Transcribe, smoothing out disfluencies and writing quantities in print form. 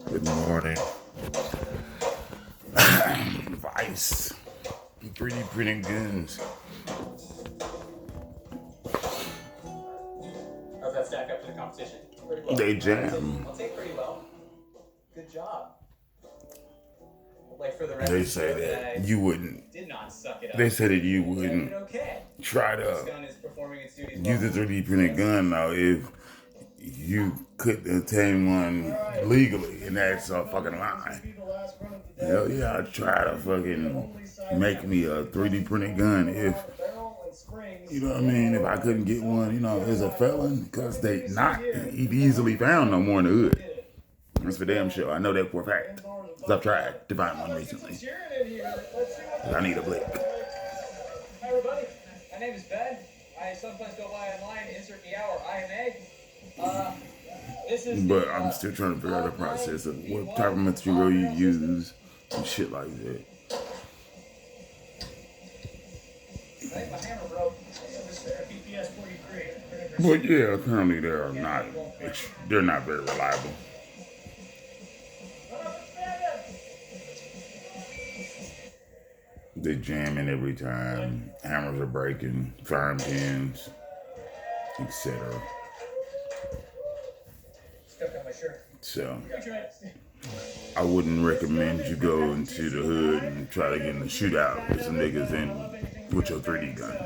Good morning. Vice. 3D printing guns. How's that stack up to the competition? Pretty well. They jam. I'll take pretty well. Good job. Like for the record, They say that you wouldn't. did not suck it up. They said that you wouldn't try This to gun is performing its duties use a 3D printed gun now if you couldn't obtain one legally, and that's a fucking lie. Hell yeah, I'd try to fucking make me a 3D printed gun if, you know what I mean, if I couldn't get one, as a felon, because they not easily found no more in the hood. That's for damn sure. I know that for a fact. Because I've tried to find one recently. I need a blick. Hi everybody, my name is Ben. I sometimes go by online, insert the hour, IMA. But I'm still trying to figure out the process of what type of material you use and shit like that. My hammer broke. But yeah, apparently they're not very reliable. They jamming every time. Hammers are breaking, firing pins, etc. So I wouldn't recommend you go into the hood and try to get in a shootout with some niggas with your 3D gun.